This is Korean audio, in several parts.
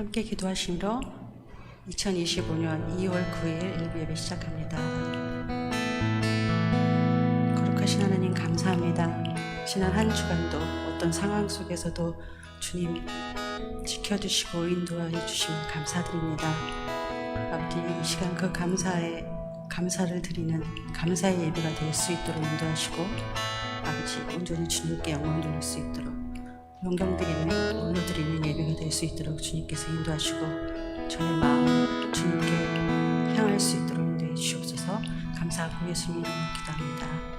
함께 기도하심으로 2025년 2월 9일 일부 예배 시작합니다. 거룩하신 하나님 감사합니다. 지난 한 주간도 어떤 상황 속에서도 주님 지켜주시고 인도해 주시면 감사드립니다. 아버지, 이 시간 그 감사를 드리는 감사의 예배가 될 수 있도록 인도하시고, 아버지 온전히 주님께 영광 돌릴 수 있도록 영광드리는 올려드리는 예배가 될 수 있도록 주님께서 인도하시고, 저의 마음을 주님께 향할 수 있도록 인도해 주시옵소서. 감사하고 예수님 이름으로 기도합니다.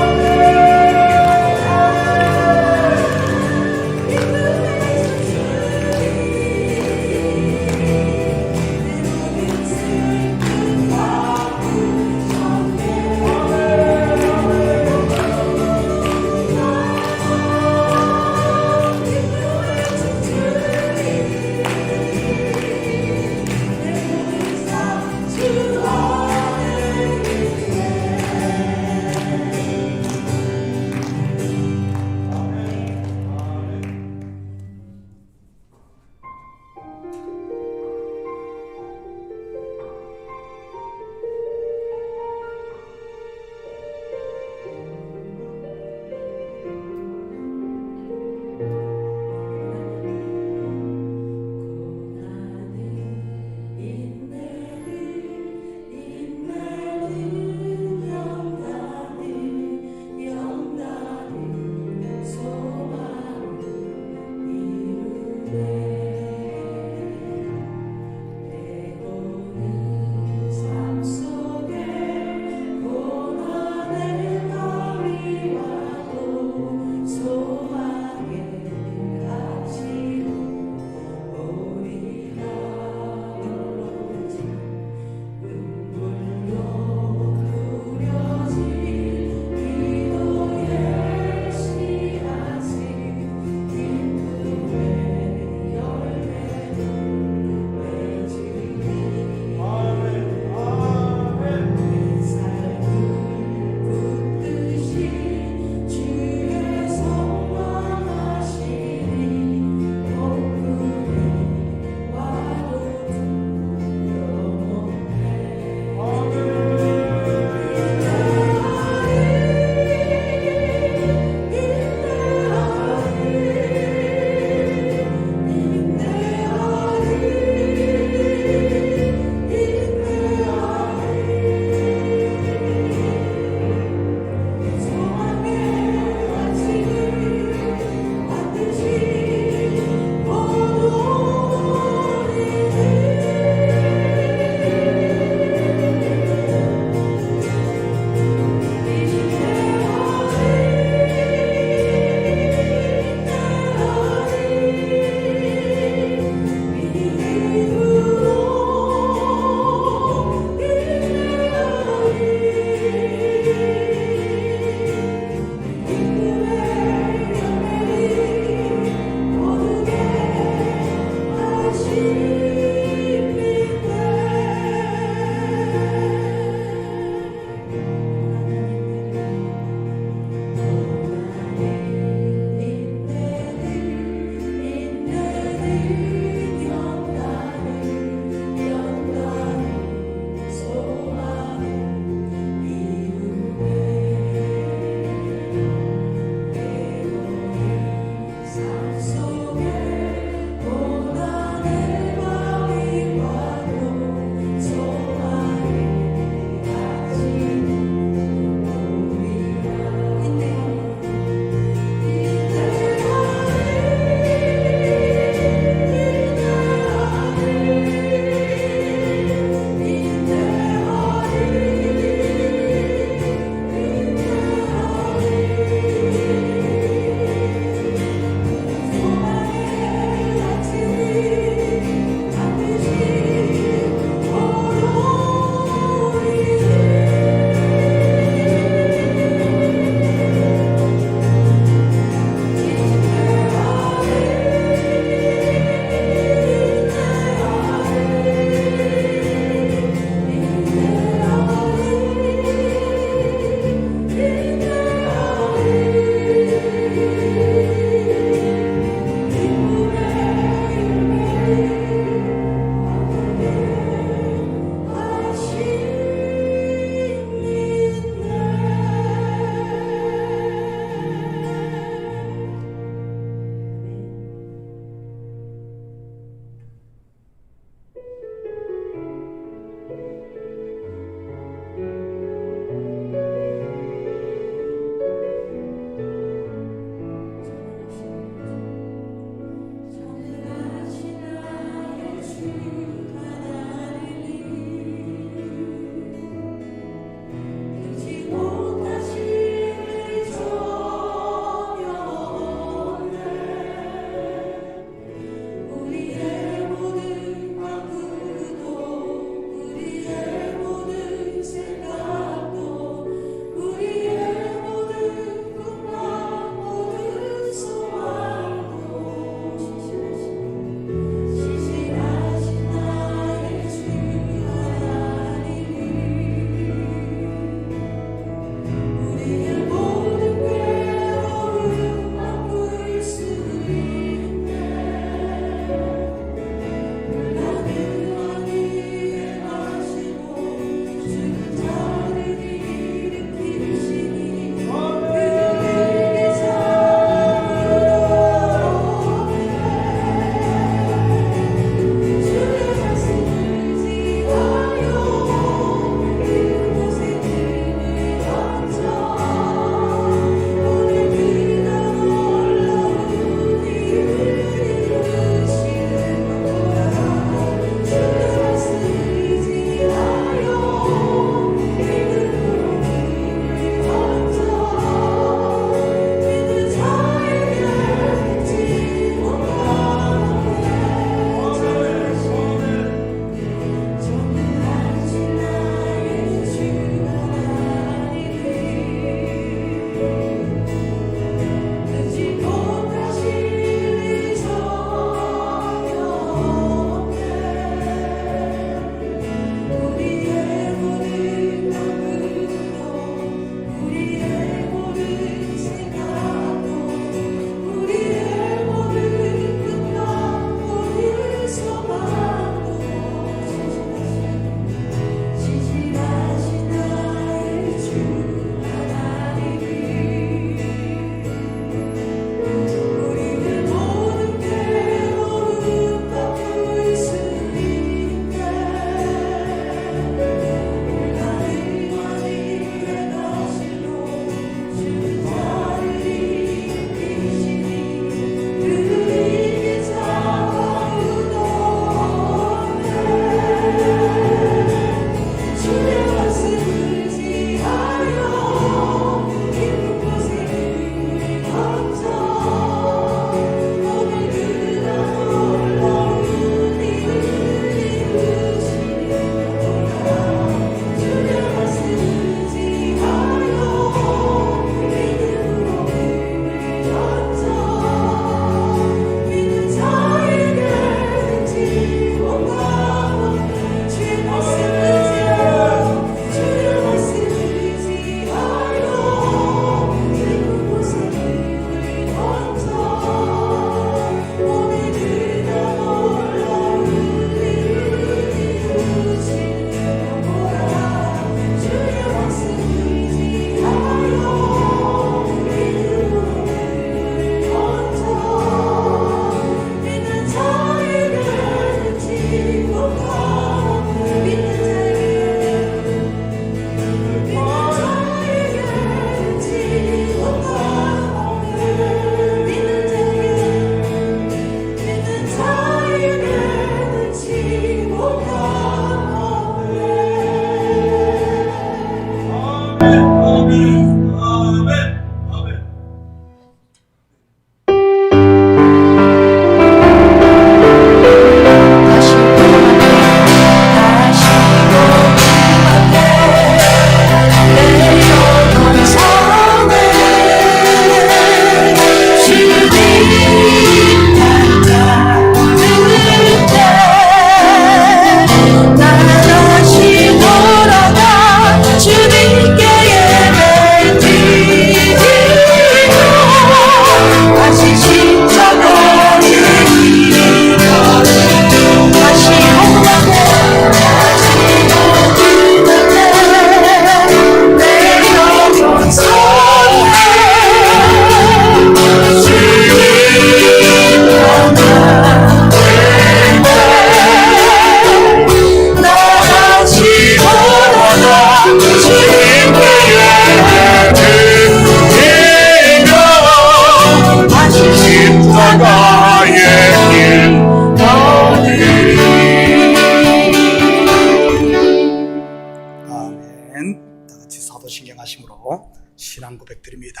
감사한 고백드립니다.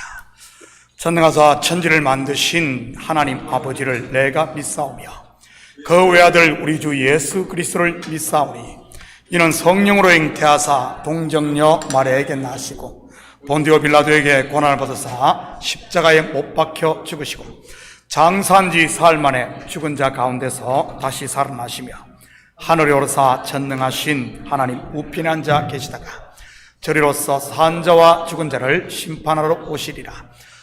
전능하사 천지를 만드신 하나님 아버지를 내가 믿사오며 그 외아들 우리 주 예수 그리스도를 믿사오니 이는 성령으로 잉태하사 동정녀 마리아에게 나시고 본디오 빌라도에게 고난을 받으사 십자가에 못 박혀 죽으시고 장사한 지 사흘 만에 죽은 자 가운데서 다시 살아나시며 하늘에 오르사 전능하신 하나님 우편에 앉아 계시다가 저리로서 산 자와 죽은 자를 심판하러 오시리라.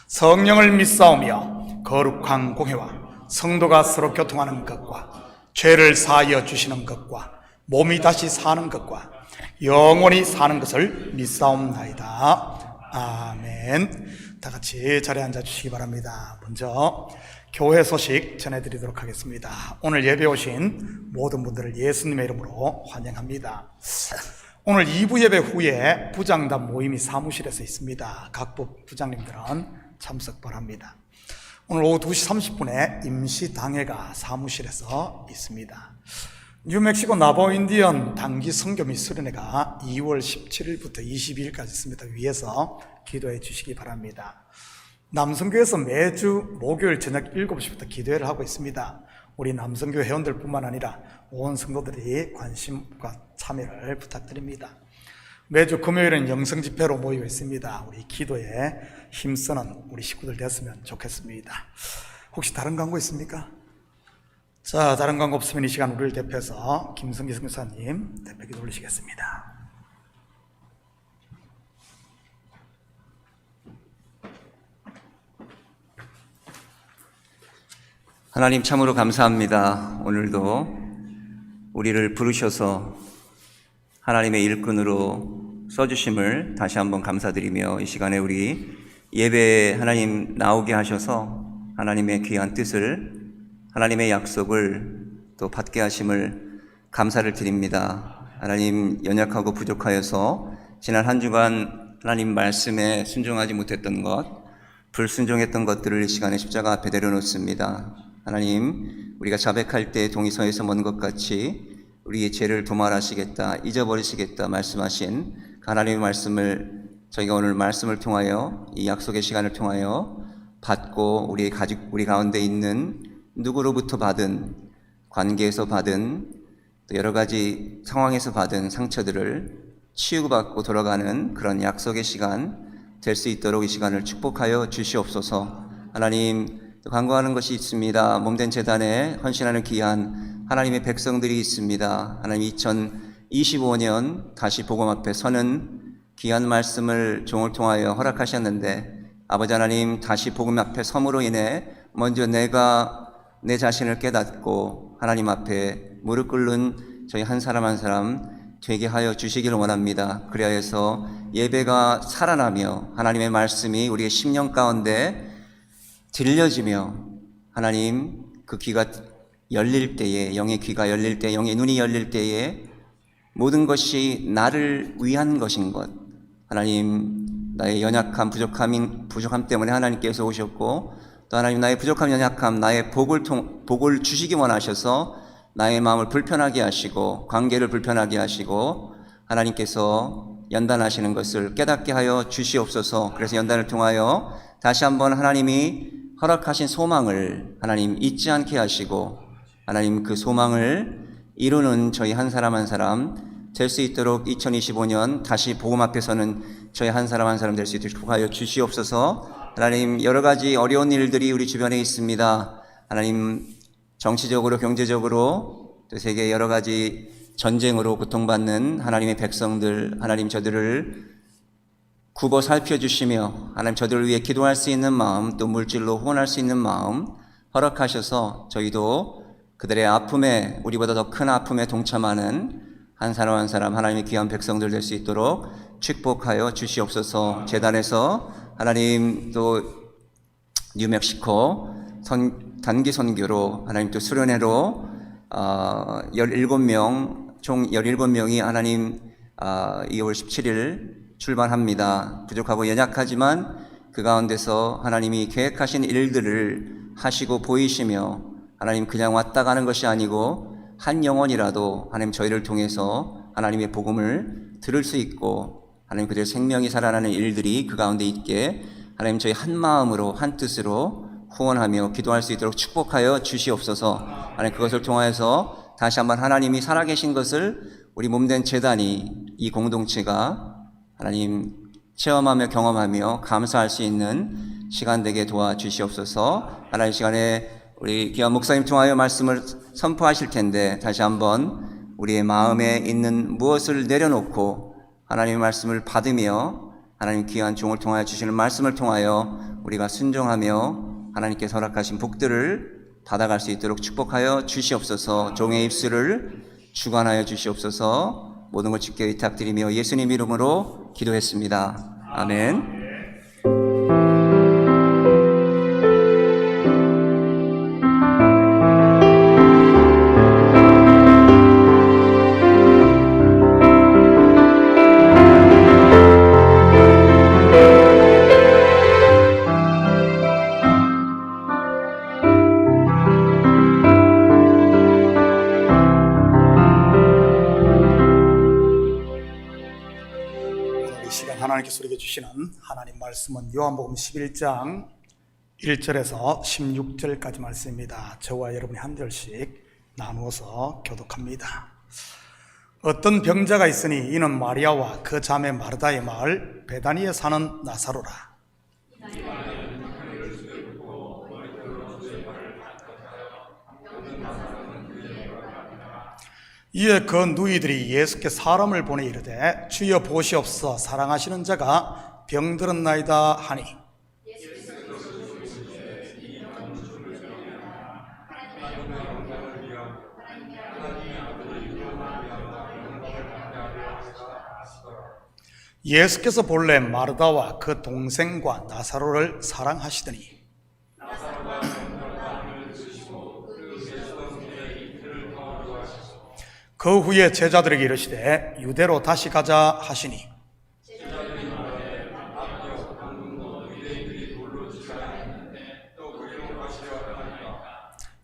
성령을 믿사오며 거룩한 공회와 성도가 서로 교통하는 것과 죄를 사하여 주시는 것과 몸이 다시 사는 것과 영원히 사는 것을 믿사옵나이다. 아멘. 다 같이 자리에 앉아 주시기 바랍니다. 먼저 교회 소식 전해드리도록 하겠습니다. 오늘 예배 오신 모든 분들을 예수님의 이름으로 환영합니다. 오늘 2부 예배 후에 부장단 모임이 사무실에서 있습니다. 각 부장님들은 참석 바랍니다. 오늘 오후 2시 30분에 임시당회가 사무실에서 있습니다. 뉴멕시코 나보인디언 단기 선교 및 수련회가 2월 17일부터 22일까지 있습니다. 위에서 기도해 주시기 바랍니다. 남성교회에서 매주 목요일 저녁 7시부터 기도회를 하고 있습니다. 우리 남성교회 회원들 뿐만 아니라 온 성도들이 관심과 참여를 부탁드립니다. 매주 금요일은 영성집회로 모이고 있습니다. 우리 기도에 힘쓰는 우리 식구들 됐으면 좋겠습니다. 혹시 다른 광고 있습니까? 자, 다른 광고 없으면 이 시간 우리를 대표해서 김성기 선교사님 대표 기도 올리시겠습니다. 하나님 참으로 감사합니다. 오늘도 우리를 부르셔서 하나님의 일꾼으로 써주심을 다시 한번 감사드리며 이 시간에 우리 예배에 하나님 나오게 하셔서 하나님의 귀한 뜻을, 하나님의 약속을 또 받게 하심을 감사를 드립니다. 하나님 연약하고 부족하여서 지난 한 주간 하나님 말씀에 순종하지 못했던 것, 불순종했던 것들을 이 시간에 십자가 앞에 내려놓습니다. 하나님, 우리가 자백할 때 동의서에서 먼 것 같이 우리의 죄를 도말하시겠다, 잊어버리시겠다 말씀하신 하나님의 말씀을 저희가 오늘 말씀을 통하여 이 약속의 시간을 통하여 받고 우리 가운데 있는 누구로부터 받은, 관계에서 받은, 또 여러 가지 상황에서 받은 상처들을 치유받고 돌아가는 그런 약속의 시간 될 수 있도록 이 시간을 축복하여 주시옵소서. 하나님, 간구하는 것이 있습니다. 몸된 재단에 헌신하는 귀한 하나님의 백성들이 있습니다. 하나님 2025년 다시 복음 앞에 서는 귀한 말씀을 종을 통하여 허락하셨는데 아버지 하나님 다시 복음 앞에 섬으로 인해 먼저 내가 내 자신을 깨닫고 하나님 앞에 무릎 꿇는 저희 한 사람 한 사람 되게 하여 주시기를 원합니다. 그리하여서 예배가 살아나며 하나님의 말씀이 우리의 심령 가운데 들려지며 하나님 그 귀가 열릴 때에, 영의 귀가 열릴 때, 영의 눈이 열릴 때에 모든 것이 나를 위한 것인 것, 하나님 나의 연약함, 부족함 때문에 하나님께서 오셨고 또 하나님 나의 부족함, 연약함, 나의 복을 주시기 원하셔서 나의 마음을 불편하게 하시고 관계를 불편하게 하시고 하나님께서 연단하시는 것을 깨닫게 하여 주시옵소서. 그래서 연단을 통하여 다시 한번 하나님이 허락하신 소망을 하나님 잊지 않게 하시고 하나님 그 소망을 이루는 저희 한 사람 한 사람 될 수 있도록 2025년 다시 복음 앞에서는 저희 한 사람 될 수 있도록 축복하여 주시옵소서. 하나님 여러 가지 어려운 일들이 우리 주변에 있습니다. 하나님 정치적으로 경제적으로 또 세계 여러 가지 전쟁으로 고통받는 하나님의 백성들, 하나님 저들을 굽어 살펴주시며 하나님 저들을 위해 기도할 수 있는 마음, 또 물질로 후원할 수 있는 마음 허락하셔서 저희도 그들의 아픔에, 우리보다 더 큰 아픔에 동참하는 한 사람 한 사람 하나님의 귀한 백성들 될 수 있도록 축복하여 주시옵소서. 재단에서 하나님 또 뉴멕시코 단기 선교로 하나님 또 수련회로 17명, 총 17명이 하나님 2월 17일 출발합니다. 부족하고 연약하지만 그 가운데서 하나님이 계획하신 일들을 하시고 보이시며 하나님 그냥 왔다 가는 것이 아니고 한 영혼이라도 하나님 저희를 통해서 하나님의 복음을 들을 수 있고 하나님 그대로 생명이 살아나는 일들이 그 가운데 있게 하나님 저희 한 마음으로 한 뜻으로 후원하며 기도할 수 있도록 축복하여 주시옵소서. 하나님 그것을 통하여서 다시 한번 하나님이 살아계신 것을 우리 몸된 제단이 이 공동체가 하나님 체험하며 경험하며 감사할 수 있는 시간 되게 도와주시옵소서. 하나님 시간에 우리 귀한 목사님 통하여 말씀을 선포하실 텐데 다시 한번 우리의 마음에 있는 무엇을 내려놓고 하나님의 말씀을 받으며 하나님 귀한 종을 통하여 주시는 말씀을 통하여 우리가 순종하며 하나님께서 허락하신 복들을 받아갈 수 있도록 축복하여 주시옵소서. 종의 입술을 주관하여 주시옵소서. 모든 것 주께 의탁드리며 예수님 이름으로 기도했습니다. 아멘. 하나님께서 우리에게 주시는 하나님 말씀은 요한복음 11장 1절에서 16절까지 말씀입니다. 저와 여러분이 한 절씩 나누어서 교독합니다. 어떤 병자가 있으니 이는 마리아와 그 자매 마르다의 마을 베다니에 사는 나사로라. 이에 그 누이들이 예수께 사람을 보내 이르되 주여 보시옵소서 사랑하시는 자가 병들었나이다 하니 예수께서 본래 마르다와 그 동생과 나사로를 사랑하시더니 그 후에 제자들에게 이르시되 유대로 다시 가자 하시니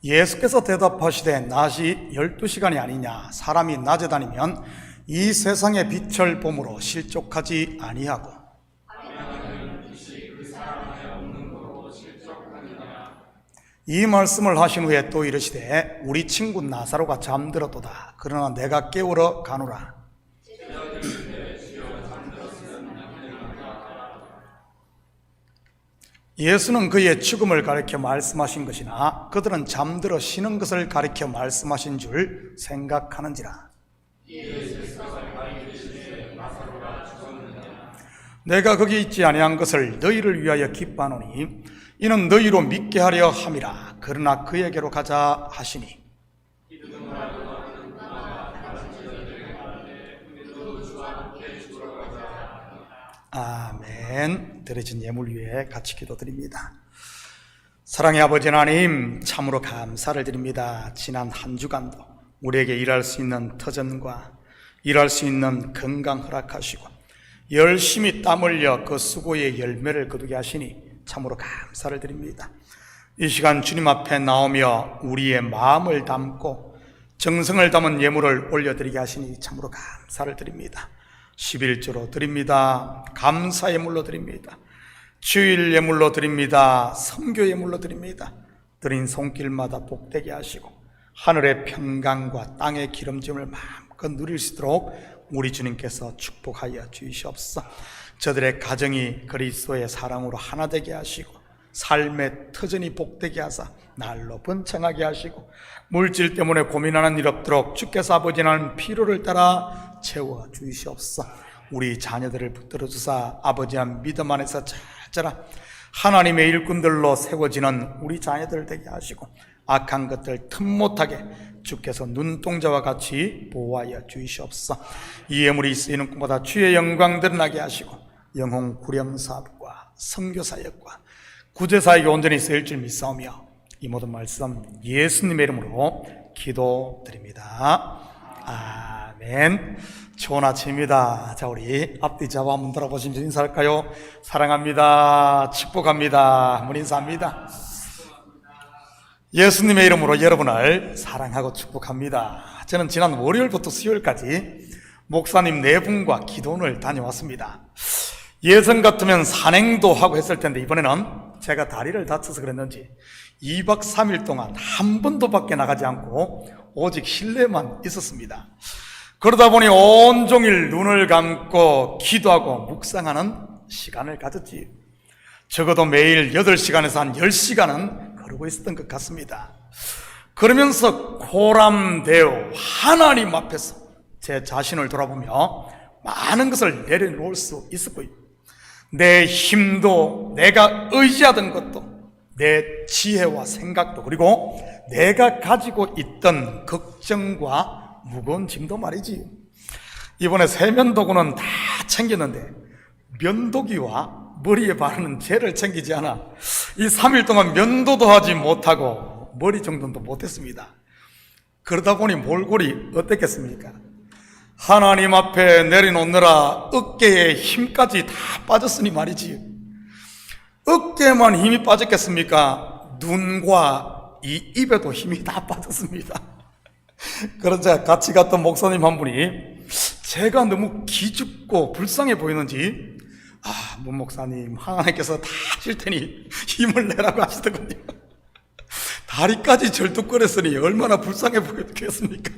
예수께서 대답하시되 낮이 12시간이 아니냐 사람이 낮에 다니면 이 세상의 빛을 봄으로 실족하지 아니하고 이 말씀을 하신 후에 또 이르시되 우리 친구 나사로가 잠들었도다. 그러나 내가 깨우러 가노라. 예수는 그의 죽음을 가리켜 말씀하신 것이나 그들은 잠들어 쉬는 것을 가리켜 말씀하신 줄 생각하는지라. 내가 거기 있지 아니한 것을 너희를 위하여 기뻐하노니 이는 너희로 믿게 하려 함이라. 그러나 그에게로 가자 하시니 아멘. 드려진 예물 위에 같이 기도드립니다. 사랑의 아버지 하나님 참으로 감사를 드립니다. 지난 한 주간도 우리에게 일할 수 있는 터전과 일할 수 있는 건강 허락하시고 열심히 땀 흘려 그 수고의 열매를 거두게 하시니 참으로 감사를 드립니다. 이 시간 주님 앞에 나오며 우리의 마음을 담고 정성을 담은 예물을 올려드리게 하시니 참으로 감사를 드립니다. 11조로 드립니다. 감사 예물로 드립니다. 주일 예물로 드립니다. 선교 예물로 드립니다. 드린 손길마다 복되게 하시고 하늘의 평강과 땅의 기름짐을 마음껏 누릴 수 있도록 우리 주님께서 축복하여 주시옵소서. 저들의 가정이 그리스도의 사랑으로 하나 되게 하시고 삶의 터전이 복되게 하사 날로 번창하게 하시고 물질 때문에 고민하는 일 없도록 주께서 아버지 하나님 피로를 따라 채워 주시옵소서. 우리 자녀들을 붙들어 주사 아버지 하나님 믿음 안에서 잘 자라 하나님의 일꾼들로 세워지는 우리 자녀들 되게 하시고 악한 것들 틈 못하게 주께서 눈동자와 같이 보호하여 주시옵소서. 이 예물이 쓰이는 곳마다 주의 영광 드러나게 하시고 영혼 구령 사업과 선교 사역과 구제 사역이 온전히 쓰일 줄 믿사오며 이 모든 말씀 예수님의 이름으로 기도드립니다. 아멘. 좋은 아침입니다. 자, 우리 앞뒤 잡아 한번 돌아보시면서 인사할까요? 사랑합니다. 축복합니다. 한번 인사합니다. 예수님의 이름으로 여러분을 사랑하고 축복합니다. 저는 지난 월요일부터 수요일까지 목사님 네 분과 기도원을 다녀왔습니다. 예전 같으면 산행도 하고 했을 텐데 이번에는 제가 다리를 다쳐서 그랬는지 2박 3일 동안 한 번도 밖에 나가지 않고 오직 실내만 있었습니다. 그러다 보니 온종일 눈을 감고 기도하고 묵상하는 시간을 가졌지. 적어도 매일 8시간에서 한 10시간은 걸고 있었던 것 같습니다. 그러면서 고람되어 하나님 앞에서 제 자신을 돌아보며 많은 것을 내려놓을 수 있었고요. 내 힘도, 내가 의지하던 것도, 내 지혜와 생각도, 그리고 내가 가지고 있던 걱정과 무거운 짐도 말이지. 이번에 세면도구는 다 챙겼는데 면도기와 머리에 바르는 젤을 챙기지 않아 이 3일 동안 면도도 하지 못하고 머리 정돈도 못했습니다. 그러다 보니 몰골이 어땠겠습니까? 하나님 앞에 내려놓느라 어깨에 힘까지 다 빠졌으니 말이지. 어깨에만 힘이 빠졌겠습니까? 눈과 이 입에도 힘이 다 빠졌습니다. 그러자 같이 갔던 목사님 한 분이 제가 너무 기죽고 불쌍해 보이는지 문 목사님, 하나님께서 다 하실 테니 힘을 내라고 하시더군요. 다리까지 절뚝거렸으니 얼마나 불쌍해 보였겠습니까?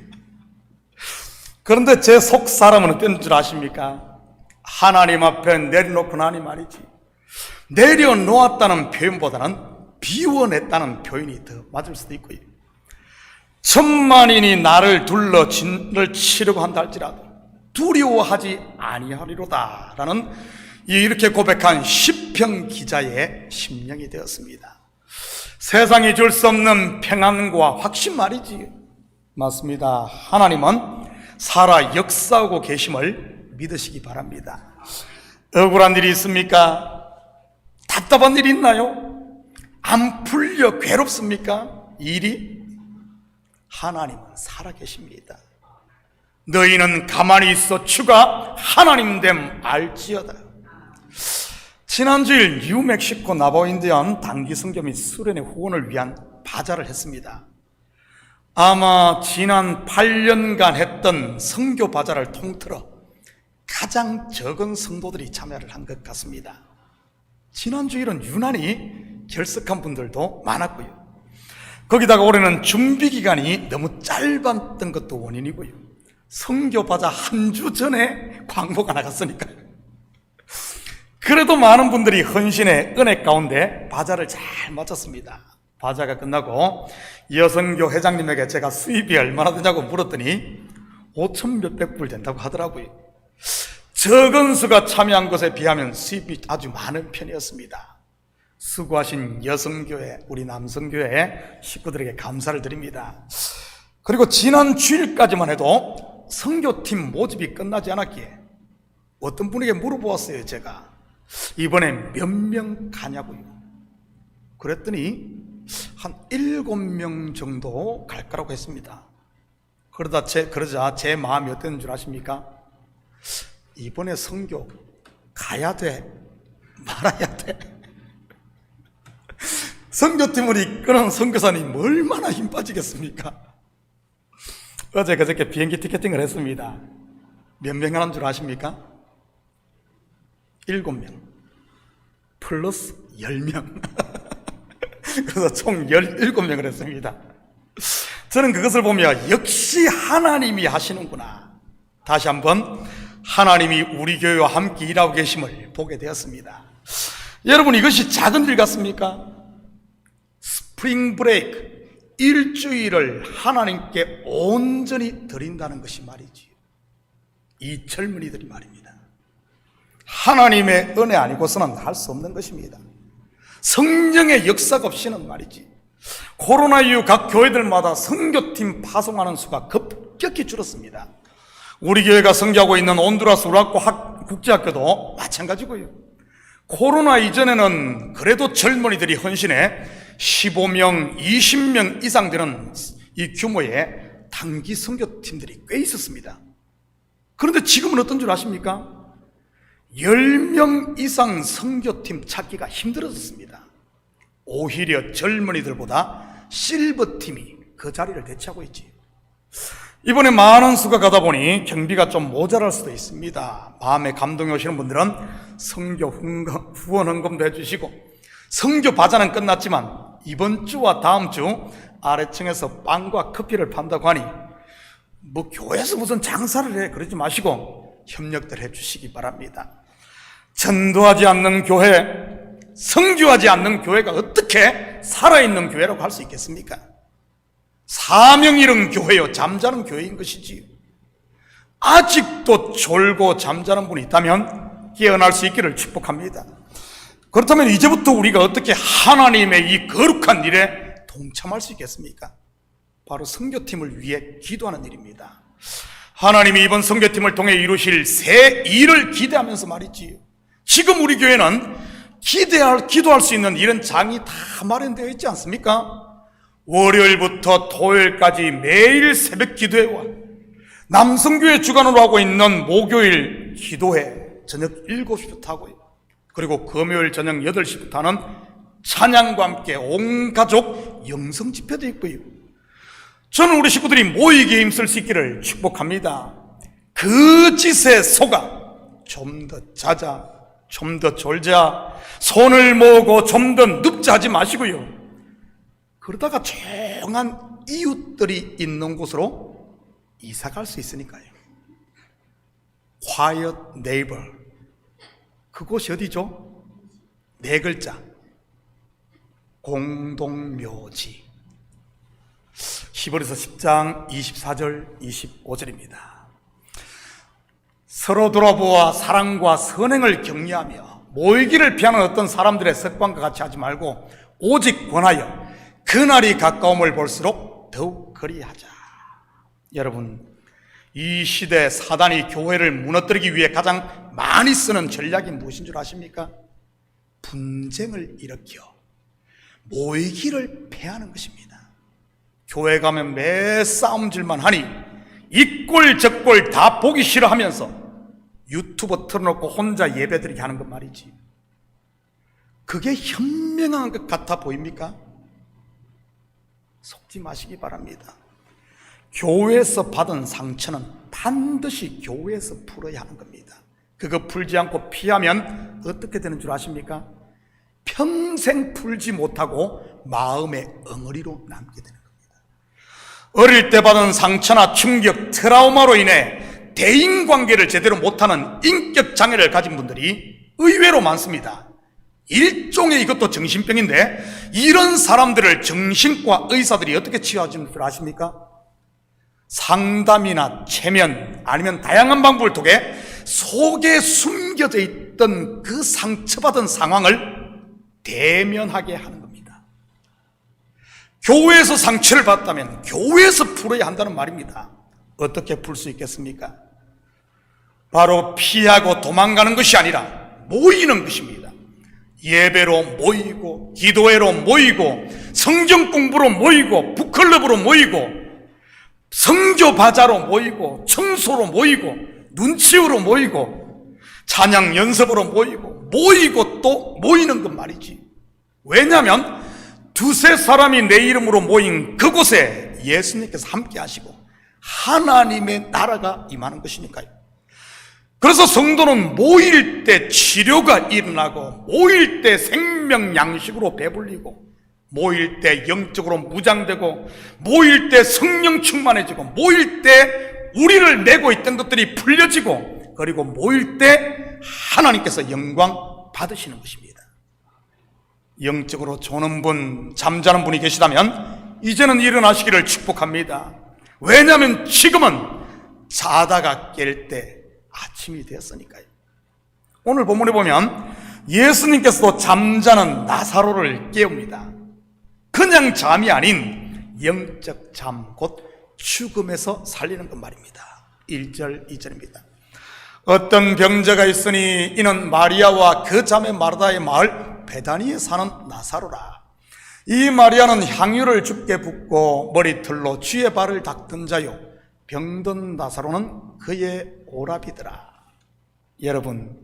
그런데 제 속 사람은 어떤 줄 아십니까? 하나님 앞에 내려놓고 나니 말이지. 내려놓았다는 표현보다는 비워냈다는 표현이 더 맞을 수도 있고요. 천만인이 나를 둘러 진을 치려고 한다 할지라도 두려워하지 아니하리로다 라는 이렇게 고백한 시편 기자의 심령이 되었습니다. 세상이 줄 수 없는 평안과 확신 말이지. 맞습니다. 하나님은 살아 역사하고 계심을 믿으시기 바랍니다. 억울한 일이 있습니까? 답답한 일이 있나요? 안 풀려 괴롭습니까? 일이? 하나님은 살아 계십니다. 너희는 가만히 있어 주가 하나님 됨 알지어다. 지난주일 뉴멕시코 나바인디안 단기 선교 및 수련회 후원을 위한 바자를 했습니다. 아마 지난 8년간 했던 선교 바자를 통틀어 가장 적은 성도들이 참여를 한 것 같습니다. 지난주일은 유난히 결석한 분들도 많았고요. 거기다가 올해는 준비 기간이 너무 짧았던 것도 원인이고요. 선교 바자 한 주 전에 광고가 나갔으니까요. 그래도 많은 분들이 헌신의 은혜 가운데 바자를 잘 마쳤습니다. 바자가 끝나고 여선교 회장님에게 제가 수입이 얼마나 되냐고 물었더니 5천 몇백 불 된다고 하더라고요. 적은 수가 참여한 것에 비하면 수입이 아주 많은 편이었습니다. 수고하신 여성교회, 우리 남성교회 식구들에게 감사를 드립니다. 그리고 지난 주일까지만 해도 선교팀 모집이 끝나지 않았기에 어떤 분에게 물어보았어요. 제가 이번에 몇 명 가냐고요. 그랬더니 한 7명 정도 갈 거라고 했습니다. 그러자 제 마음이 어땠는 줄 아십니까? 이번에 선교 가야 돼, 말아야 돼. 선교팀을 이끄는 선교사님 얼마나 힘 빠지겠습니까? 어제 그저께 비행기 티켓팅을 했습니다. 몇 명 하는 줄 아십니까? 7명 플러스 10명. 그래서 총 17명을 했습니다. 저는 그것을 보며 역시 하나님이 하시는구나. 다시 한번 하나님이 우리 교회와 함께 일하고 계심을 보게 되었습니다. 여러분, 이것이 작은 일 같습니까? 스프링 브레이크 일주일을 하나님께 온전히 드린다는 것이 말이지요. 이 젊은이들이 말입니다. 하나님의 은혜 아니고서는 할 수 없는 것입니다. 성령의 역사가 없이는 말이지. 코로나 이후 각 교회들마다 선교팀 파송하는 수가 급격히 줄었습니다. 우리 교회가 선교하고 있는 온두라스 우라코 국제학교도 마찬가지고요. 코로나 이전에는 그래도 젊은이들이 헌신해 15명, 20명 이상 되는 이 규모의 단기 선교팀들이 꽤 있었습니다. 그런데 지금은 어떤 줄 아십니까? 10명 이상 선교팀 찾기가 힘들어졌습니다. 오히려 젊은이들보다 실버팀이 그 자리를 대체하고 있지. 이번에 많은 수가 가다 보니 경비가 좀 모자랄 수도 있습니다. 마음에 감동이 오시는 분들은 성교 후원 헌금도 해주시고, 성교 바자는 끝났지만 이번 주와 다음 주 아래층에서 빵과 커피를 판다고 하니 뭐 교회에서 무슨 장사를 해 그러지 마시고 협력들 해주시기 바랍니다. 전도하지 않는 교회, 성교하지 않는 교회가 어떻게 살아있는 교회라고 할 수 있겠습니까? 사명 잃은 교회요, 잠자는 교회인 것이지요. 아직도 졸고 잠자는 분이 있다면 깨어날 수 있기를 축복합니다. 그렇다면 이제부터 우리가 어떻게 하나님의 이 거룩한 일에 동참할 수 있겠습니까? 바로 선교팀을 위해 기도하는 일입니다. 하나님이 이번 선교팀을 통해 이루실 새 일을 기대하면서 말이지요. 지금 우리 교회는 기도할 수 있는 이런 장이 다 마련되어 있지 않습니까? 월요일부터 토요일까지 매일 새벽 기도회와 남성교회 주관으로 하고 있는 목요일 기도회 저녁 7시부터 하고요. 그리고 금요일 저녁 8시부터 하는 찬양과 함께 온 가족 영성 집회도 있고요. 저는 우리 식구들이 모이기에 힘쓸 수 있기를 축복합니다. 그 짓에 속아 좀 더 자자, 좀 더 졸자, 손을 모으고 좀 더 눕자 하지 마시고요. 그러다가 조용한 이웃들이 있는 곳으로 이사 갈 수 있으니까요. Quiet neighbor. 그곳이 어디죠? 4글자. 공동묘지. 히브리서 10장 24절 25절입니다. 서로 돌아보아 사랑과 선행을 격려하며 모이기를 피하는 어떤 사람들의 습관과 같이 하지 말고 오직 권하여 그날이 가까움을 볼수록 더욱 그리하자. 여러분, 이 시대 사단이 교회를 무너뜨리기 위해 가장 많이 쓰는 전략이 무엇인 줄 아십니까? 분쟁을 일으켜 모이기를 패하는 것입니다. 교회 가면 매 싸움질만 하니 이 꼴 저 꼴 다 보기 싫어하면서 유튜브 틀어놓고 혼자 예배드리게 하는 것 말이지. 그게 현명한 것 같아 보입니까? 속지 마시기 바랍니다. 교회에서 받은 상처는 반드시 교회에서 풀어야 하는 겁니다. 그거 풀지 않고 피하면 어떻게 되는 줄 아십니까? 평생 풀지 못하고 마음의 엉어리로 남게 되는 겁니다. 어릴 때 받은 상처나 충격, 트라우마로 인해 대인관계를 제대로 못하는 인격 장애를 가진 분들이 의외로 많습니다. 일종의 이것도 정신병인데, 이런 사람들을 정신과 의사들이 어떻게 치료하시는 줄 아십니까? 상담이나 체면 아니면 다양한 방법을 통해 속에 숨겨져 있던 그 상처받은 상황을 대면하게 하는 겁니다. 교회에서 상처를 받았다면 교회에서 풀어야 한다는 말입니다. 어떻게 풀 수 있겠습니까? 바로 피하고 도망가는 것이 아니라 모이는 것입니다. 예배로 모이고, 기도회로 모이고, 성경 공부로 모이고, 북클럽으로 모이고, 성교 바자로 모이고, 청소로 모이고, 눈치우러 모이고, 찬양 연습으로 모이고 또 모이는 것 말이지. 왜냐하면 두세 사람이 내 이름으로 모인 그곳에 예수님께서 함께 하시고 하나님의 나라가 임하는 것이니까요. 그래서 성도는 모일 때 치료가 일어나고, 모일 때 생명 양식으로 배불리고, 모일 때 영적으로 무장되고, 모일 때 성령 충만해지고, 모일 때 우리를 메고 있던 것들이 풀려지고, 그리고 모일 때 하나님께서 영광 받으시는 것입니다. 영적으로 조는 분, 잠자는 분이 계시다면 이제는 일어나시기를 축복합니다. 왜냐하면 지금은 자다가 깰 때 아침이 되었으니까요. 오늘 본문에 보면 예수님께서도 잠자는 나사로를 깨웁니다. 그냥 잠이 아닌 영적 잠, 곧 죽음에서 살리는 것 말입니다. 1절 2절입니다. 어떤 병자가 있으니 이는 마리아와 그 자매 마르다의 마을 베다니에 사는 나사로라. 이 마리아는 향유를 주께 붓고 머리털로 쥐의 발을 닦던 자요, 병든 나사로는 그의 오라비더라. 여러분,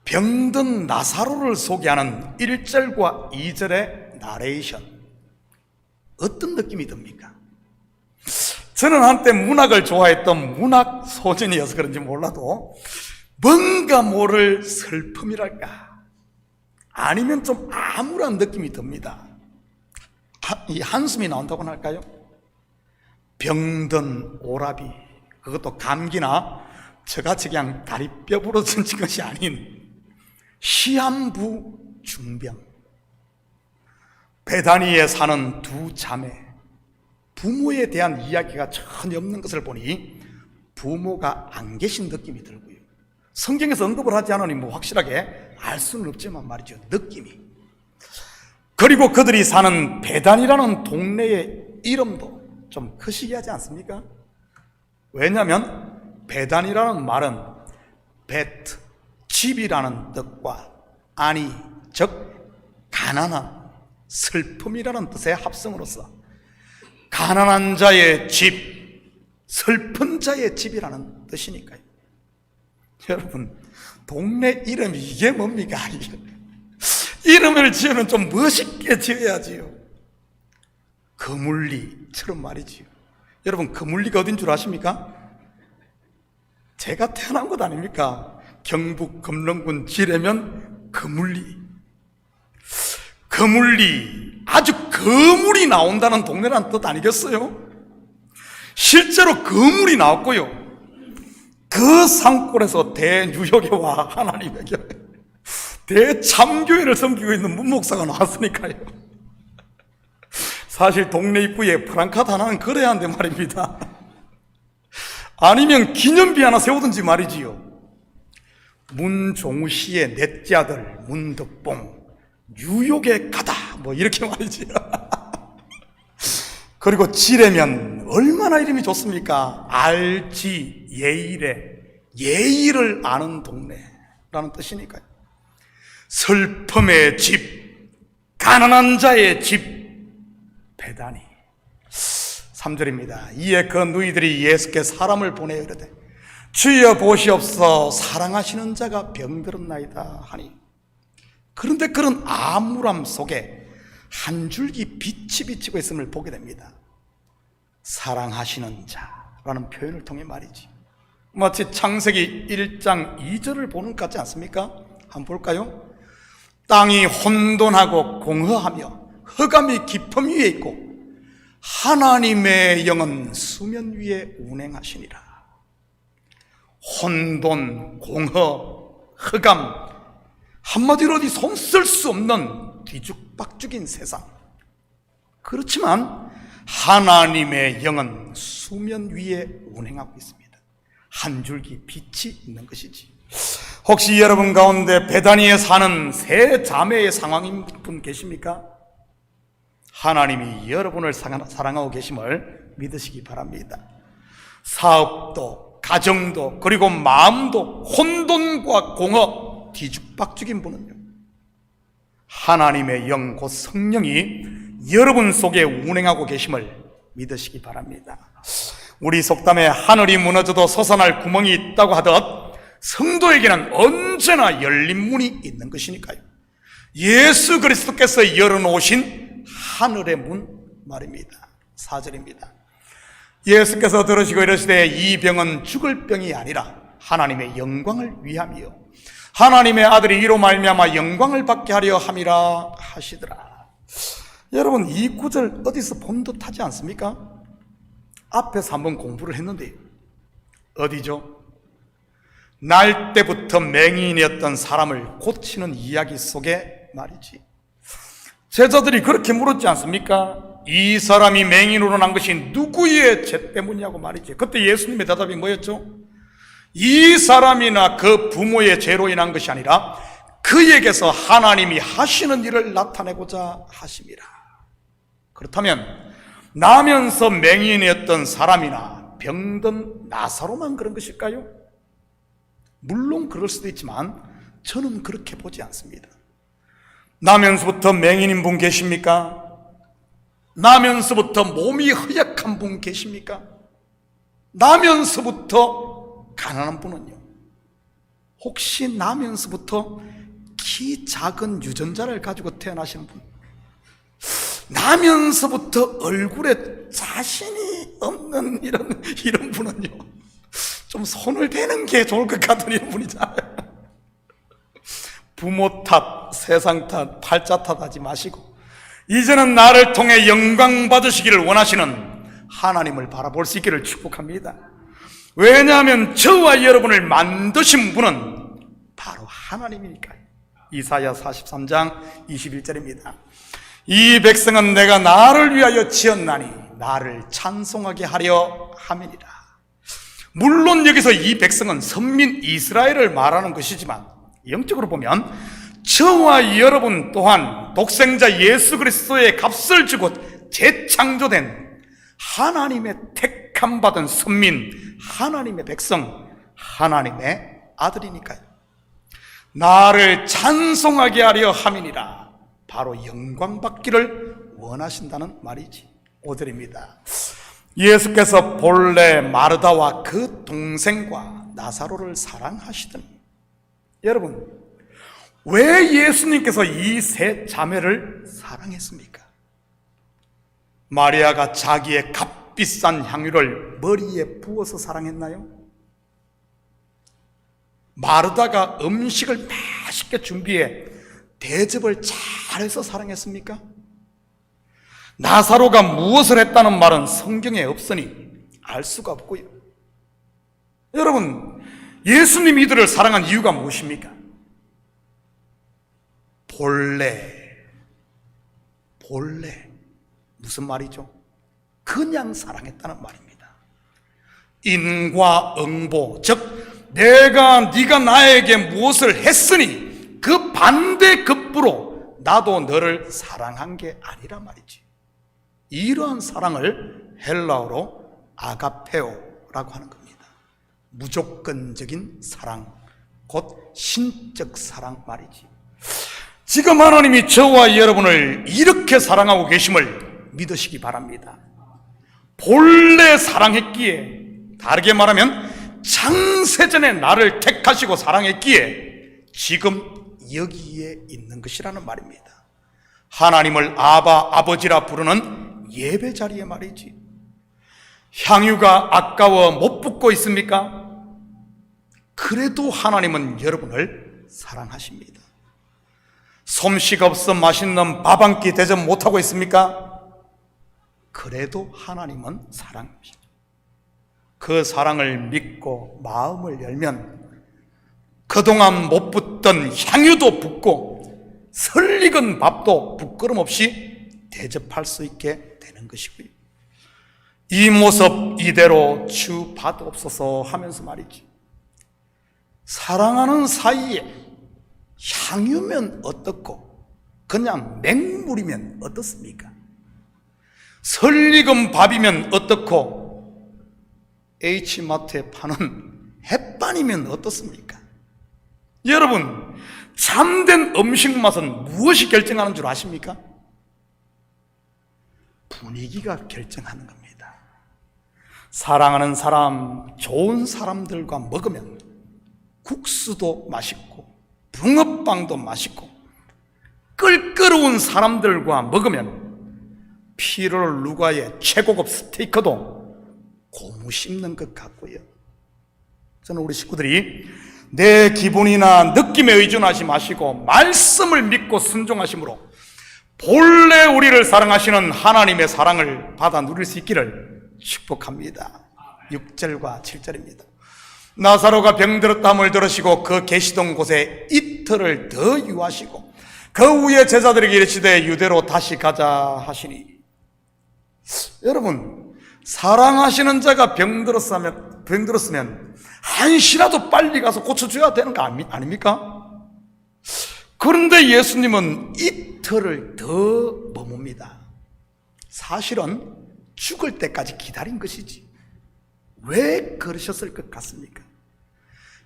병든 나사로를 소개하는 1절과 2절의 나레이션, 어떤 느낌이 듭니까? 저는 한때 문학을 좋아했던 문학 소년이어서 그런지 몰라도 뭔가 모를 슬픔이랄까, 아니면 좀 암울한 느낌이 듭니다. 이 한숨이 나온다고 할까요? 병든 오라비, 그것도 감기나 저같이 그냥 다리뼈 부러진 것이 아닌 시한부 중병. 베다니에 사는 두 자매, 부모에 대한 이야기가 전혀 없는 것을 보니 부모가 안 계신 느낌이 들고요. 성경에서 언급을 하지 않으니 뭐 확실하게 알 수는 없지만 말이죠, 느낌이. 그리고 그들이 사는 베단이라는 동네의 이름도 좀 거시기하지 않습니까? 왜냐하면 베단이라는 말은 베트, 집이라는 뜻과 아니, 즉 가난한, 슬픔이라는 뜻의 합성으로서 가난한 자의 집, 슬픈 자의 집이라는 뜻이니까요. 여러분, 동네 이름이 이게 뭡니까? 이름을 지으면 좀 멋있게 지어야지요. 거물리처럼 말이지요. 여러분, 거물리가 어딘 줄 아십니까? 제가 태어난 곳 아닙니까? 경북 금렁군 지뢰면 거물리. 거물리, 아주 거물이 나온다는 동네라는 뜻 아니겠어요? 실제로 거물이 나왔고요, 그 산골에서 대뉴욕에와 하나님의 교회, 대참교회를 섬기고 있는 문목사가 나왔으니까요. 사실 동네 입구에 프랑카드 하나는 걸어야 하는데 말입니다. 아니면 기념비 하나 세우든지 말이지요. 문종우 씨의 넷째 아들 문덕봉 뉴욕에 가다, 뭐 이렇게 말이지요. 그리고 지뢰면 얼마나 이름이 좋습니까? 알지, 예일에, 예의를 아는 동네라는 뜻이니까요. 슬픔의 집, 가난한 자의 집, 베다니. 3절입니다. 이에 그 누이들이 예수께 사람을 보내 이르되 주여 보시옵소, 사랑하시는 자가 병들었나이다 하니. 그런데 그런 암울함 속에 한 줄기 빛이 비치고 있음을 보게 됩니다. 사랑하시는 자라는 표현을 통해 말이지. 마치 창세기 1장 2절을 보는 것 같지 않습니까? 한번 볼까요? 땅이 혼돈하고 공허하며 흑암이 깊음 위에 있고 하나님의 영은 수면 위에 운행하시니라. 혼돈, 공허, 흑암, 한마디로 어디 손 쓸 수 없는 뒤죽박죽인 세상. 그렇지만 하나님의 영은 수면 위에 운행하고 있습니다. 한 줄기 빛이 있는 것이지. 혹시 여러분 가운데 베다니에 사는 세 자매의 상황인 분 계십니까? 하나님이 여러분을 사랑하고 계심을 믿으시기 바랍니다. 사업도, 가정도, 그리고 마음도 혼돈과 공허, 뒤죽박죽인 분은요, 하나님의 영, 곧 성령이 여러분 속에 운행하고 계심을 믿으시기 바랍니다. 우리 속담에 하늘이 무너져도 솟아날 구멍이 있다고 하듯 성도에게는 언제나 열린 문이 있는 것이니까요. 예수 그리스도께서 열어놓으신 하늘의 문 말입니다. 4절입니다. 예수께서 들으시고 이르시되 이 병은 죽을 병이 아니라 하나님의 영광을 위함이요 하나님의 아들이 이로 말미암아 영광을 받게 하려 함이라 하시더라. 여러분, 이 구절 어디서 본 듯하지 않습니까? 앞에서 한번 공부를 했는데 어디죠? 날 때부터 맹인이었던 사람을 고치는 이야기 속에 말이지. 제자들이 그렇게 물었지 않습니까? 이 사람이 맹인으로 난 것이 누구의 죄 때문이냐고 말이지. 그때 예수님의 대답이 뭐였죠? 이 사람이나 그 부모의 죄로 인한 것이 아니라 그에게서 하나님이 하시는 일을 나타내고자 하심이라. 그렇다면 나면서 맹인이었던 사람이나 병든 나사로만 그런 것일까요? 물론 그럴 수도 있지만 저는 그렇게 보지 않습니다. 나면서부터 맹인인 분 계십니까? 나면서부터 몸이 허약한 분 계십니까? 나면서부터 가난한 분은요? 혹시 나면서부터 키 작은 유전자를 가지고 태어나신 분? 나면서부터 얼굴에 자신이 없는 이런 분은요, 좀 손을 대는 게 좋을 것 같은 이런 분이잖아요. 부모 탓, 세상 탓, 팔자 탓하지 마시고 이제는 나를 통해 영광 받으시기를 원하시는 하나님을 바라볼 수 있기를 축복합니다. 왜냐하면 저와 여러분을 만드신 분은 바로 하나님이니까요. 이사야 43장 21절입니다. 이 백성은 내가 나를 위하여 지었나니 나를 찬송하게 하려 함이니라. 물론 여기서 이 백성은 선민 이스라엘을 말하는 것이지만 영적으로 보면 저와 여러분 또한 독생자 예수 그리스도의 값을 주고 재창조된 하나님의 택함 받은 선민, 하나님의 백성, 하나님의 아들이니까요. 나를 찬송하게 하려 함이니라. 바로 영광 받기를 원하신다는 말이지. 5절입니다. 예수께서 본래 마르다와 그 동생과 나사로를 사랑하시더니. 여러분, 왜 예수님께서 이 세 자매를 사랑했습니까? 마리아가 자기의 값비싼 향유를 머리에 부어서 사랑했나요? 마르다가 음식을 맛있게 준비해 대접을 잘해서 사랑했습니까? 나사로가 무엇을 했다는 말은 성경에 없으니 알 수가 없고요. 여러분, 예수님이 이들을 사랑한 이유가 무엇입니까? 본래 무슨 말이죠? 그냥 사랑했다는 말입니다. 인과응보, 즉 네가 나에게 무엇을 했으니 그 반대급부로 나도 너를 사랑한 게 아니란 말이지. 이러한 사랑을 헬라어로 아가페오라고 하는 겁니다. 무조건적인 사랑, 곧 신적 사랑 말이지. 지금 하나님이 저와 여러분을 이렇게 사랑하고 계심을 믿으시기 바랍니다. 본래 사랑했기에, 다르게 말하면 창세전에 나를 택하시고 사랑했기에 지금 여기에 있는 것이라는 말입니다. 하나님을 아버지라 부르는 예배 자리에 말이지. 향유가 아까워 못 붓고 있습니까? 그래도 하나님은 여러분을 사랑하십니다. 솜씨가 없어 맛있는 밥 한 끼 대접 못하고 있습니까? 그래도 하나님은 사랑하십니다. 그 사랑을 믿고 마음을 열면 그동안 못 붓던 향유도 붓고 설익은 밥도 부끄럼 없이 대접할 수 있게 되는 것이고요. 이 모습 이대로 주 받옵소서 하면서 말이지. 사랑하는 사이에 향유면 어떻고 그냥 맹물이면 어떻습니까? 설익은 밥이면 어떻고 H마트에 파는 햇반이면 어떻습니까? 여러분, 참된 음식 맛은 무엇이 결정하는 줄 아십니까? 분위기가 결정하는 겁니다. 사랑하는 사람, 좋은 사람들과 먹으면 국수도 맛있고 붕어빵도 맛있고, 끓끓어온 사람들과 먹으면 피를 누가의 최고급 스테이크도 고무 씹는 것 같고요. 저는 우리 식구들이 내 기분이나 느낌에 의존하지 마시고 말씀을 믿고 순종하심으로 본래 우리를 사랑하시는 하나님의 사랑을 받아 누릴 수 있기를 축복합니다. 6절과 7절입니다. 나사로가 병들었다함을 들으시고 그 계시던 곳에 이틀을 더 유하시고 그 후에 제자들에게 이르시되 유대로 다시 가자 하시니. 여러분, 사랑하시는 자가 병들었으면 한시라도 빨리 가서 고쳐줘야 되는 거 아닙니까? 그런데 예수님은 이틀을 더 머뭅니다. 사실은 죽을 때까지 기다린 것이지 왜 그러셨을 것 같습니까?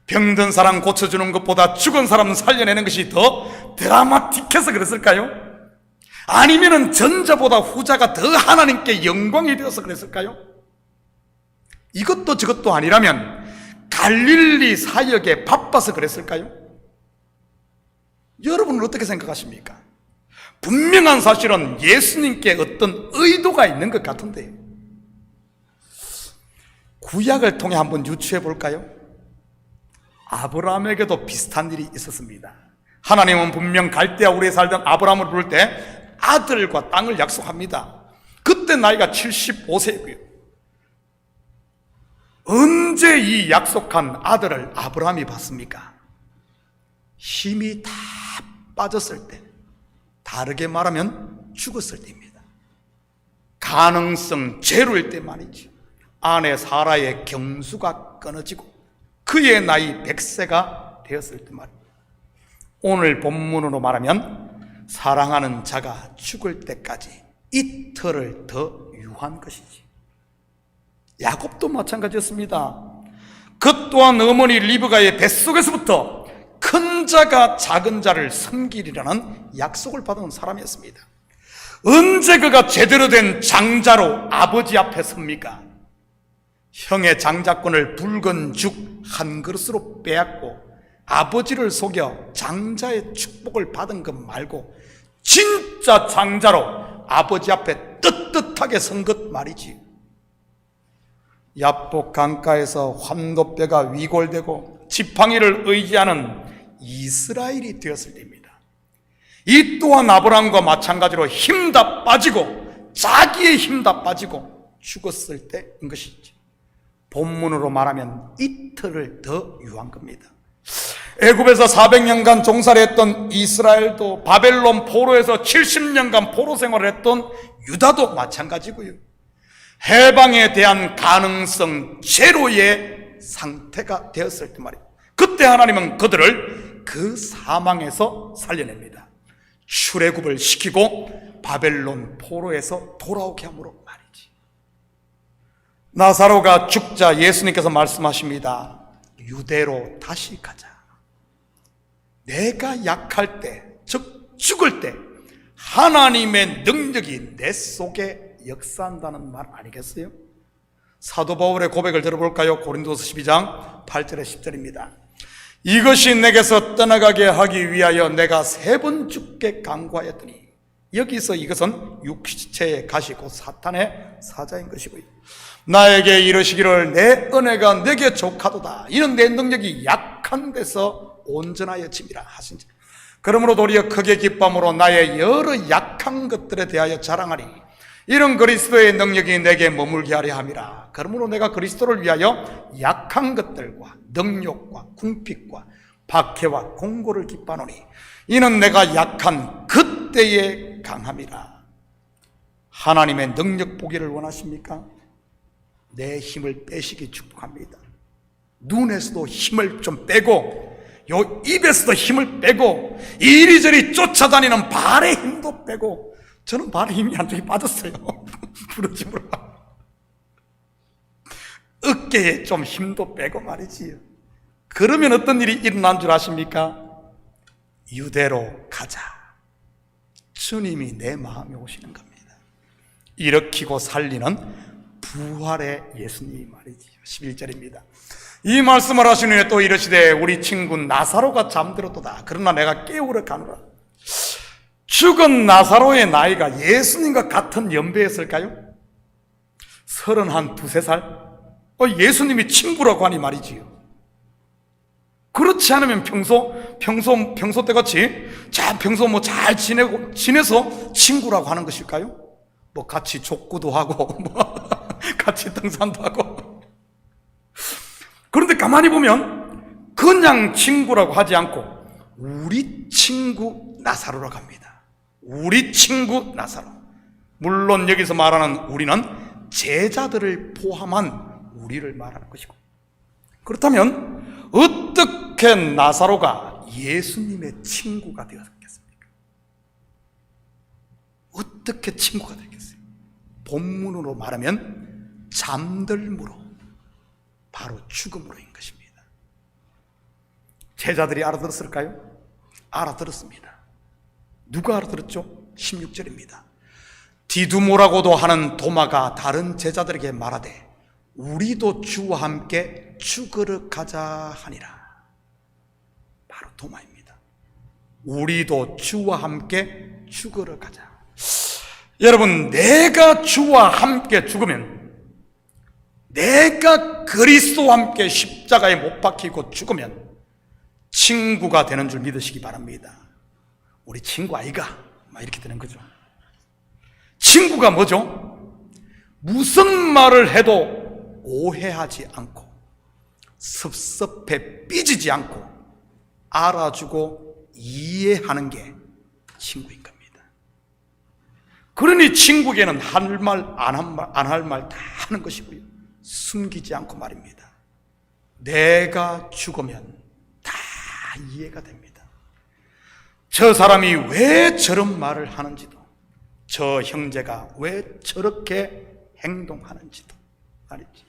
병든 사람 고쳐주는 것보다 죽은 사람 살려내는 것이 더 드라마틱해서 그랬을까요? 아니면 전자보다 후자가 더 하나님께 영광이 되어서 그랬을까요? 이것도 저것도 아니라면 갈릴리 사역에 바빠서 그랬을까요? 여러분은 어떻게 생각하십니까? 분명한 사실은 예수님께 어떤 의도가 있는 것 같은데, 구약을 통해 한번 유추해 볼까요? 아브라함에게도 비슷한 일이 있었습니다. 하나님은 분명 갈대아 우리에 살던 아브라함을 부를 때 아들과 땅을 약속합니다. 그때 나이가 75세고요. 언제 이 약속한 아들을 아브라함이 받습니까? 힘이 다 빠졌을 때, 다르게 말하면 죽었을 때입니다. 가능성 제로일 때 말이죠. 아내 사라의 경수가 끊어지고 그의 나이 100세가 되었을 때 말입니다. 오늘 본문으로 말하면 사랑하는 자가 죽을 때까지 이틀을 더 유한 것이지. 야곱도 마찬가지였습니다. 그 또한 어머니 리브가의 뱃속에서부터 큰 자가 작은 자를 섬기리라는 약속을 받은 사람이었습니다. 언제 그가 제대로 된 장자로 아버지 앞에 섭니까? 형의 장자권을 붉은 죽 한 그릇으로 빼앗고 아버지를 속여 장자의 축복을 받은 것 말고 진짜 장자로 아버지 앞에 떳떳하게 선 것 말이지. 야복 강가에서 환도뼈가 위골되고 지팡이를 의지하는 이스라엘이 되었을 때입니다. 이 또한 아브라함과 마찬가지로 힘 다 빠지고 자기의 힘 다 빠지고 죽었을 때인 것이지. 본문으로 말하면 이틀을 더 유한 겁니다. 애굽에서 400년간 종살이 했던 이스라엘도 바벨론 포로에서 70년간 포로 생활을 했던 유다도 마찬가지고요. 해방에 대한 가능성 제로의 상태가 되었을 때 말이에요. 그때 하나님은 그들을 그 사망에서 살려냅니다. 출애굽을 시키고 바벨론 포로에서 돌아오게 함으로 말이지. 나사로가 죽자 예수님께서 말씀하십니다. 유대로 다시 가자. 내가 약할 때, 즉 죽을 때 하나님의 능력이 내 속에 역사한다는 말 아니겠어요? 사도 바울의 고백을 들어볼까요? 고린도서 12장 8절에 10절입니다. 이것이 내게서 떠나가게 하기 위하여 내가 3번 죽게 간구하였더니, 여기서 이것은 육체의 가시 곧 사탄의 사자인 것이고요. 나에게 이르시기를 내 은혜가 내게 족하도다. 이는 내 능력이 약한 데서 온전하여짐이라 하신지. 그러므로 도리어 크게 기쁨으로 나의 여러 약한 것들에 대하여 자랑하리. 이런 그리스도의 능력이 내게 머물게 하려 함이라. 그러므로 내가 그리스도를 위하여 약한 것들과 능욕과 궁핍과 박해와 공고를 기뻐하노니 이는 내가 약한 그때의 강함이라. 하나님의 능력 보기를 원하십니까? 내 힘을 빼시기 축복합니다. 눈에서도 힘을 좀 빼고, 요 입에서도 힘을 빼고, 이리저리 쫓아다니는 발의 힘도 빼고. 저는 발의 힘이 한쪽이 빠졌어요. 부러짐으로. 어깨에 좀 힘도 빼고 말이지요. 그러면 어떤 일이 일어난 줄 아십니까? 유대로 가자. 주님이 내 마음에 오시는 겁니다. 일으키고 살리는 부활의 예수님 말이지요. 11절입니다. 이 말씀을 하신 후에 또 이르시되 우리 친구 나사로가 잠들었도다. 그러나 내가 깨우러 가노라. 죽은 나사로의 나이가 예수님과 같은 연배였을까요? 31, 2살? 예수님이 친구라고 하니 말이지요. 그렇지 않으면 평소 때같이 평소 뭐 잘 지내서 친구라고 하는 것일까요? 뭐 같이 족구도 하고 같이 등산도 하고. 그런데 가만히 보면 그냥 친구라고 하지 않고 우리 친구 나사로라고 합니다. 우리 친구 나사로. 물론 여기서 말하는 우리는 제자들을 포함한 우리를 말하는 것이고, 그렇다면 어떻게 나사로가 예수님의 친구가 되었겠습니까? 어떻게 친구가 되겠어요? 본문으로 말하면 잠들므로, 바로 죽음으로인 것입니다. 제자들이 알아들었을까요? 알아들었습니다. 누가 알아들었죠? 16절입니다. 디두모라고도 하는 도마가 다른 제자들에게 말하되 우리도 주와 함께 죽으러 가자 하니라. 바로 도마입니다. 우리도 주와 함께 죽으러 가자. 여러분, 내가 주와 함께 죽으면, 내가 그리스도와 함께 십자가에 못 박히고 죽으면 친구가 되는 줄 믿으시기 바랍니다. 우리 친구 아이가 막 이렇게 되는 거죠. 친구가 뭐죠? 무슨 말을 해도 오해하지 않고 섭섭해 삐지지 않고 알아주고 이해하는 게 친구인 겁니다. 그러니 친구에게는 할 말, 안 할 말 다 하는 것이고요, 숨기지 않고 말입니다. 내가 죽으면 다 이해가 됩니다. 저 사람이 왜 저런 말을 하는지도, 저 형제가 왜 저렇게 행동하는지도 말이지.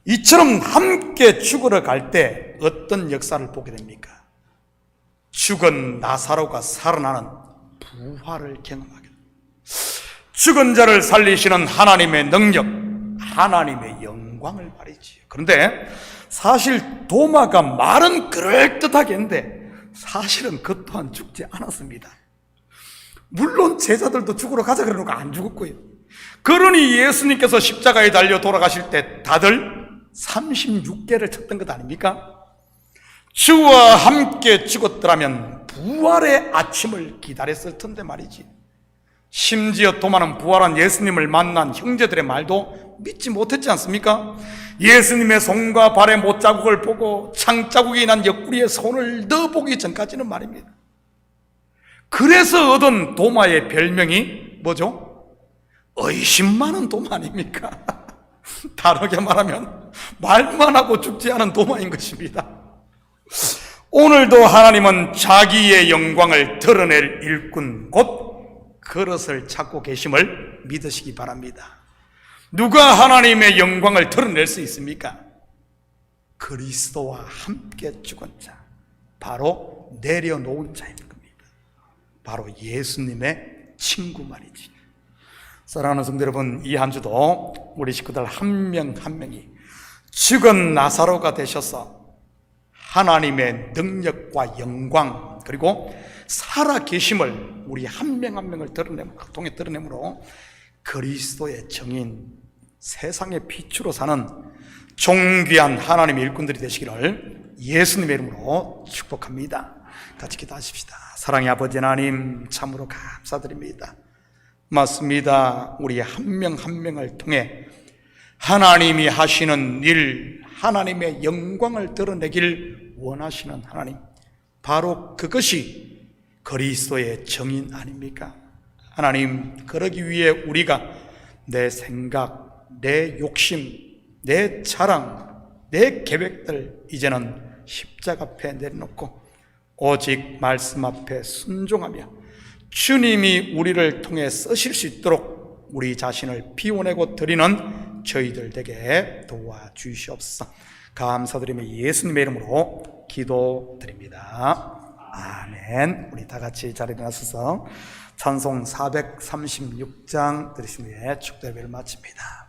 이처럼 함께 죽으러 갈 때 어떤 역사를 보게 됩니까? 죽은 나사로가 살아나는 부활을 경험하게 됩니다. 죽은 자를 살리시는 하나님의 능력, 하나님의 영광을 말이지. 그런데 사실 도마가 말은 그럴듯하게 했는데 사실은 그 또한 죽지 않았습니다. 물론 제자들도 죽으러 가자 그러는 거 안 죽었고요. 그러니 예수님께서 십자가에 달려 돌아가실 때 다들 36개를 쳤던 것 아닙니까? 주와 함께 죽었더라면 부활의 아침을 기다렸을 텐데 말이지. 심지어 도마는 부활한 예수님을 만난 형제들의 말도 믿지 못했지 않습니까? 예수님의 손과 발의 못자국을 보고 창자국이 난 옆구리에 손을 넣어보기 전까지는 말입니다. 그래서 얻은 도마의 별명이 뭐죠? 의심 많은 도마 아닙니까? 다르게 말하면 말만 하고 죽지 않은 도마인 것입니다. 오늘도 하나님은 자기의 영광을 드러낼 일꾼 곧 그릇을 찾고 계심을 믿으시기 바랍니다. 누가 하나님의 영광을 드러낼 수 있습니까? 그리스도와 함께 죽은 자, 바로 내려놓은 자인 겁니다. 바로 예수님의 친구 말이지. 사랑하는 성도 여러분, 이 한 주도 우리 식구들 한 명 한 명이 죽은 나사로가 되셔서 하나님의 능력과 영광 그리고 살아계심을 우리 한 명 한 명을 통해 드러내므로 그리스도의 정인, 세상의 빛으로 사는 존귀한 하나님의 일꾼들이 되시기를 예수님의 이름으로 축복합니다. 같이 기도하십시다. 사랑의 아버지 하나님, 참으로 감사드립니다. 맞습니다. 우리 한 명 한 명을 통해 하나님이 하시는 일, 하나님의 영광을 드러내길 원하시는 하나님, 바로 그것이 그리스도의 정인 아닙니까? 하나님, 그러기 위해 우리가 내 생각, 내 욕심, 내 자랑, 내 계획들 이제는 십자가 앞에 내려놓고 오직 말씀 앞에 순종하며 주님이 우리를 통해 쓰실 수 있도록 우리 자신을 비워내고 드리는 저희들 되게 도와주시옵소서. 감사드리며 예수님의 이름으로 기도드립니다. 아멘. 우리 다 같이 자리에 일어나셔서 찬송 436장 들으신 후에 축도 예배를 마칩니다.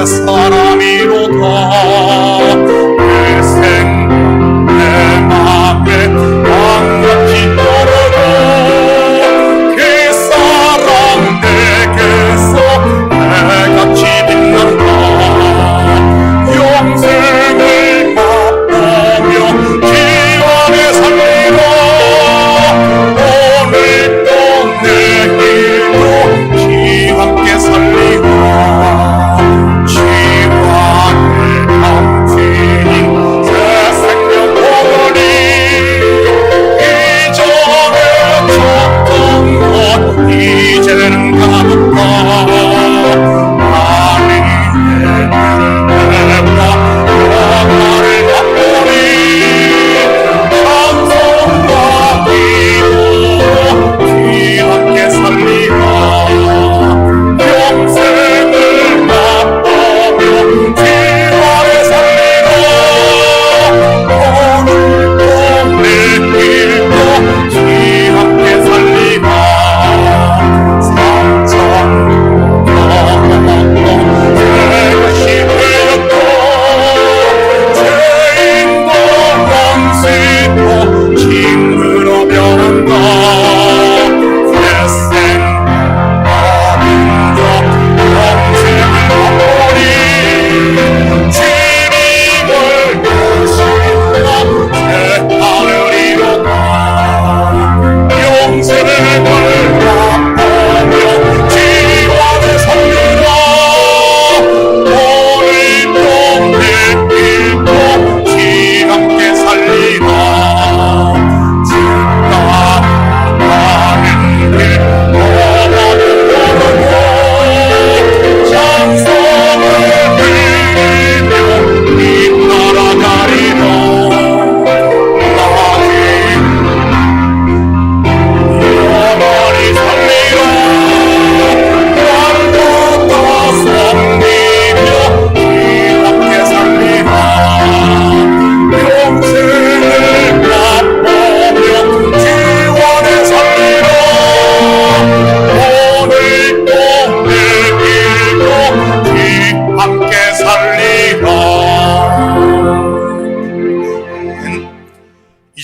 사람이로다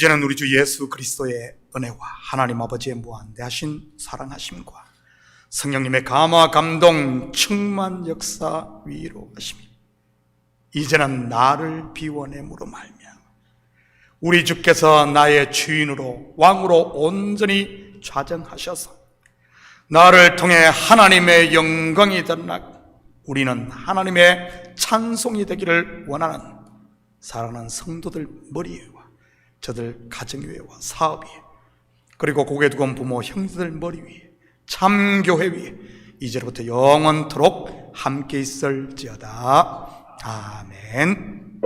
이제는 우리 주 예수 그리스도의 은혜와 하나님 아버지의 무한대하신 사랑하심과 성령님의 감화 감동 충만 역사 위로하심이 이제는 나를 비워내므로 말미암아 우리 주께서 나의 주인으로 왕으로 온전히 좌정하셔서 나를 통해 하나님의 영광이 드러나고 우리는 하나님의 찬송이 되기를 원하는 사랑하는 성도들 머리 위와 저들 가정 위와 사업 위에 그리고 고개 두고 온 부모 형제들 머리 위에 참교회 위에 이제로부터 영원토록 함께 있을지어다. 아멘.